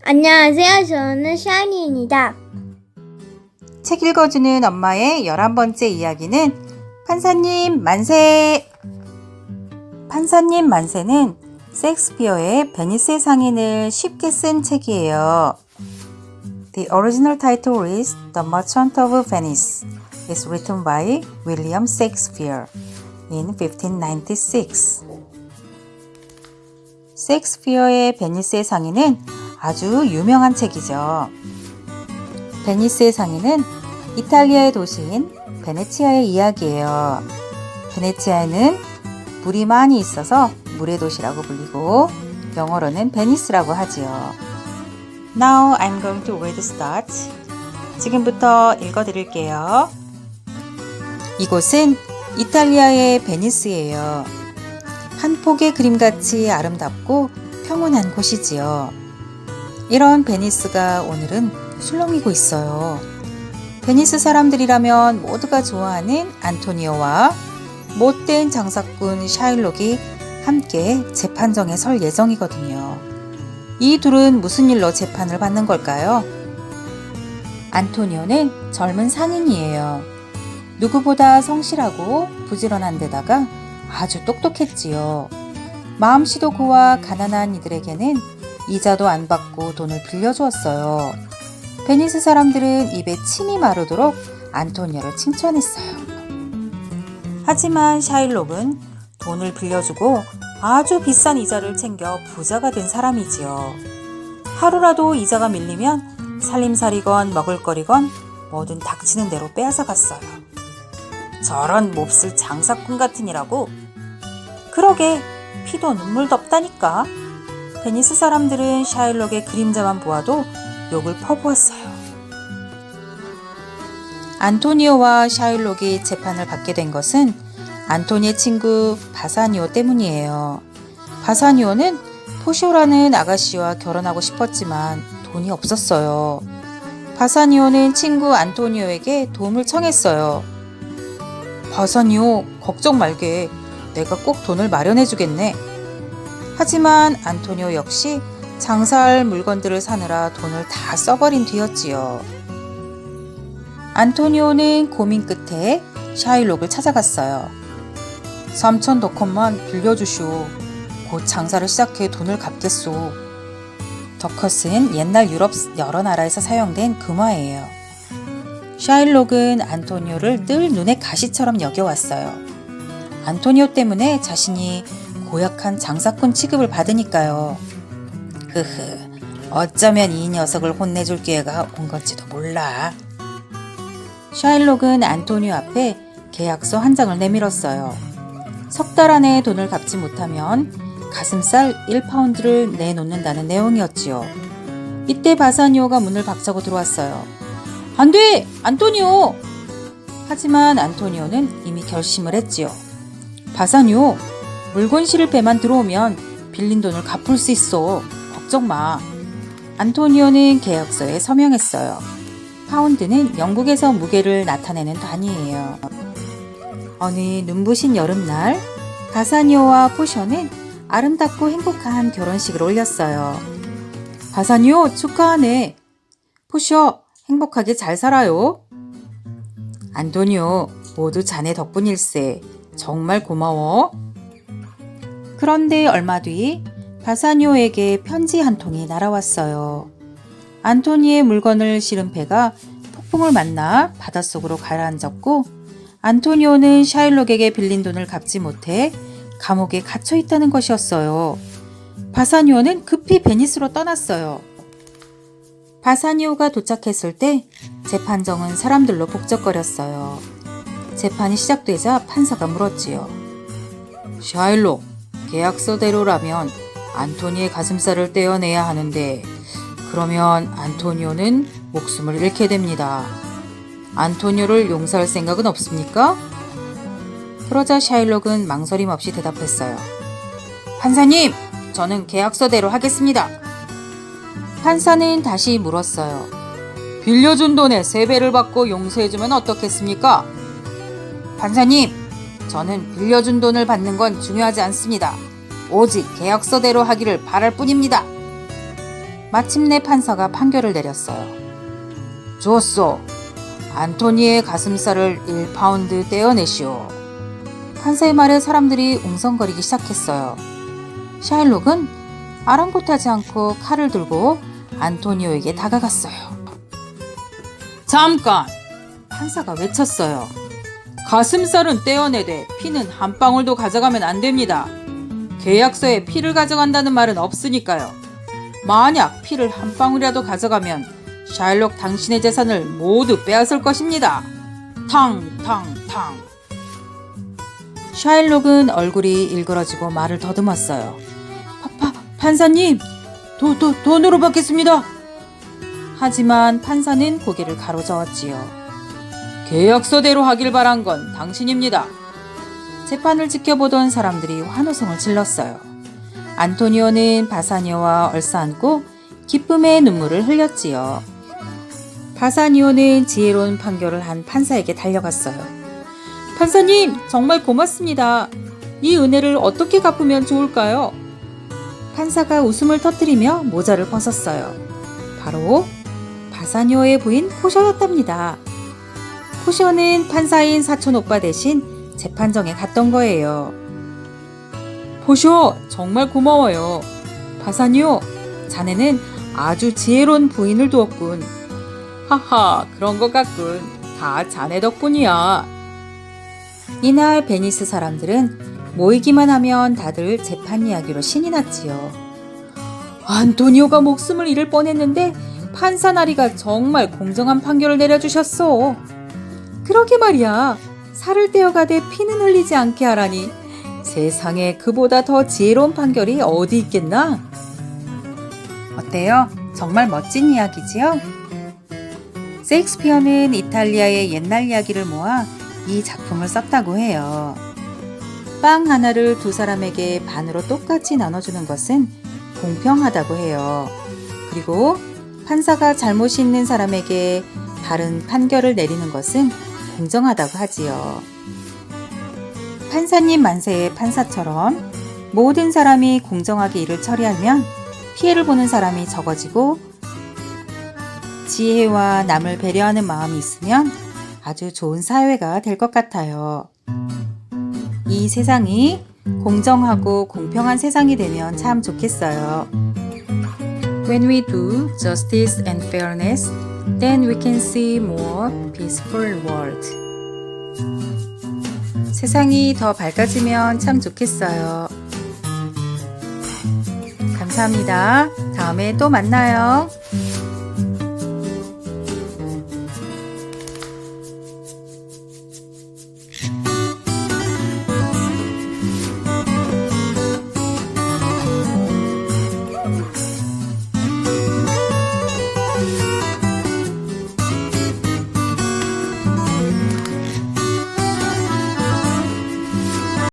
안녕하세요. 저는 샤이니입니다. 책 읽어주는 엄마의 11번째 이야기는 판사님 만세! 판사님 만세는 셰익스피어의 베니스의 상인을 쉽게 쓴 책이에요. The original title is The Merchant of Venice. It's written by William Shakespeare in 1596. 셰익스피어의 베니스의 상인은 아주 유명한 책이죠. 베니스의 상인은 이탈리아의 도시인 베네치아의 이야기예요. 베네치아에는 물이 많이 있어서 물의 도시라고 불리고 영어로는 베니스라고 하지요. Now I'm going to read the start. 지금부터 읽어드릴게요. 이곳은 이탈리아의 베니스예요. 한 폭의 그림같이 아름답고 평온한 곳이지요. 이런 베니스가 오늘은 술렁이고 있어요. 베니스 사람들이라면 모두가 좋아하는 안토니오와 못된 장사꾼 샤일록이 함께 재판정에 설 예정이거든요. 이 둘은 무슨 일로 재판을 받는 걸까요? 안토니오는 젊은 상인이에요. 누구보다 성실하고 부지런한 데다가 아주 똑똑했지요. 마음씨도 고와 가난한 이들에게는 이자도 안 받고 돈을 빌려주었어요. 베니스 사람들은 입에 침이 마르도록 안토니오를 칭찬했어요. 하지만 샤일록은 돈을 빌려주고 아주 비싼 이자를 챙겨 부자가 된 사람이지요. 하루라도 이자가 밀리면 살림살이건 먹을거리건 뭐든 닥치는 대로 빼앗아갔어요. 저런 몹쓸 장사꾼 같으니라고. 그러게 피도 눈물도 없다니까. 베니스 사람들은 샤일록의 그림자만 보아도 욕을 퍼부었어요. 안토니오와 샤일록이 재판을 받게 된 것은 안토니의 친구 바사니오 때문이에요. 바사니오는 포시오라는 아가씨와 결혼하고 싶었지만 돈이 없었어요. 바사니오는 친구 안토니오에게 도움을 청했어요. 바사니오, 걱정 말게. 내가 꼭 돈을 마련해 주겠네. 하지만 안토니오 역시 장사할 물건들을 사느라 돈을 다 써버린 뒤였지요. 안토니오는 고민 끝에 샤일록을 찾아갔어요. 3,000 더컷만 빌려주시오. 곧 장사를 시작해 돈을 갚겠소. 더컷은 옛날 유럽 여러 나라에서 사용된 금화예요. 샤일록은 안토니오를 늘 눈에 가시처럼 여겨왔어요. 안토니오 때문에 자신이 고약한 장사꾼 취급을 받으니까요. 어쩌면 이 녀석을 혼내줄 기회가 온 건지도 몰라. 샤일록은 안토니오 앞에 계약서 한 장을 내밀었어요. 석 달 안에 돈을 갚지 못하면 가슴살 1파운드를 내놓는다는 내용이었지요. 이때 바사니오가 문을 박차고 들어왔어요. 안 돼! 안토니오! 하지만 안토니오는 이미 결심을 했지요. 바사니오, 물건 실을 배만 들어오면 빌린 돈을 갚을 수 있어. 걱정 마. 안토니오는 계약서에 서명했어요. 파운드는 영국에서 무게를 나타내는 단위예요. 어느 눈부신 여름날, 바사니오와 포셔는 아름답고 행복한 결혼식을 올렸어요. 바사니오 축하하네. 포셔 행복하게 잘 살아요. 안토니오 모두 자네 덕분일세. 정말 고마워. 그런데 얼마 뒤 바사니오에게 편지 한 통이 날아왔어요. 안토니의 물건을 실은 배가 폭풍을 만나 바닷속으로 가라앉았고 안토니오는 샤일록에게 빌린 돈을 갚지 못해 감옥에 갇혀 있다는 것이었어요. 바사니오는 급히 베니스로 떠났어요. 바사니오가 도착했을 때 재판정은 사람들로 북적거렸어요. 재판이 시작되자 판사가 물었지요. 샤일록, 계약서대로라면 안토니의 가슴살을 떼어내야 하는데 그러면 안토니오는 목숨을 잃게 됩니다. 안토니오를 용서할 생각은 없습니까? 그러자 샤일록은 망설임 없이 대답했어요. 판사님, 저는 계약서대로 하겠습니다. 판사는 다시 물었어요. 빌려준 돈의 3배를 받고 용서해주면 어떻겠습니까? 판사님, 저는 빌려준 돈을 받는 건 중요하지 않습니다. 오직 계약서대로 하기를 바랄 뿐입니다. 마침내 판사가 판결을 내렸어요. 좋소. 안토니의 가슴살을 1파운드 떼어내시오. 판사의 말에 사람들이 웅성거리기 시작했어요. 샤일록은 아랑곳하지 않고 칼을 들고 안토니오에게 다가갔어요. 잠깐! 판사가 외쳤어요. 가슴살은 떼어내되 피는 한 방울도 가져가면 안 됩니다. 계약서에 피를 가져간다는 말은 없으니까요. 만약 피를 한 방울이라도 가져가면 샤일록 당신의 재산을 모두 빼앗을 것입니다. 탕탕탕. 샤일록은 얼굴이 일그러지고 말을 더듬었어요. 판사님, 돈으로 받겠습니다. 하지만 판사는 고개를 가로저었지요. 계약서대로 하길 바란 건 당신입니다. 재판을 지켜보던 사람들이 환호성을 질렀어요. 안토니오는 바사니오와 얼싸안고 기쁨의 눈물을 흘렸지요. 바사니오는 지혜로운 판결을 한 판사에게 달려갔어요. 판사님, 정말 고맙습니다. 이 은혜를 어떻게 갚으면 좋을까요? 판사가 웃음을 터뜨리며 모자를 벗었어요. 바로 바사니오의 부인 포셔였답니다. 포셔는 판사인 사촌 오빠 대신 재판정에 갔던 거예요. 포셔, 정말 고마워요. 바사니오, 자네는 아주 지혜로운 부인을 두었군. 하하, 그런 것 같군. 다 자네 덕분이야. 이날 베니스 사람들은 모이기만 하면 다들 재판 이야기로 신이 났지요. 안토니오가 목숨을 잃을 뻔했는데 판사 나리가 정말 공정한 판결을 내려주셨어. 그러게 말이야. 살을 떼어가되 피는 흘리지 않게 하라니. 세상에 그보다 더 지혜로운 판결이 어디 있겠나? 어때요? 정말 멋진 이야기지요? 셰익스피어는 이탈리아의 옛날 이야기를 모아 이 작품을 썼다고 해요. 빵 하나를 두 사람에게 반으로 똑같이 나눠주는 것은 공평하다고 해요. 그리고 판사가 잘못이 있는 사람에게 다른 판결을 내리는 것은 공정하다고 하지요. 판사님 만세의 판사처럼 모든 사람이 공정하게 일을 처리하면 피해를 보는 사람이 적어지고 지혜와 남을 배려하는 마음이 있으면 아주 좋은 사회가 될 것 같아요. 이 세상이 공정하고 공평한 세상이 되면 참 좋겠어요. When we do justice and fairness, then we can see more peaceful world. 세상이 더 밝아지면 참 좋겠어요. 감사합니다. 다음에 또 만나요.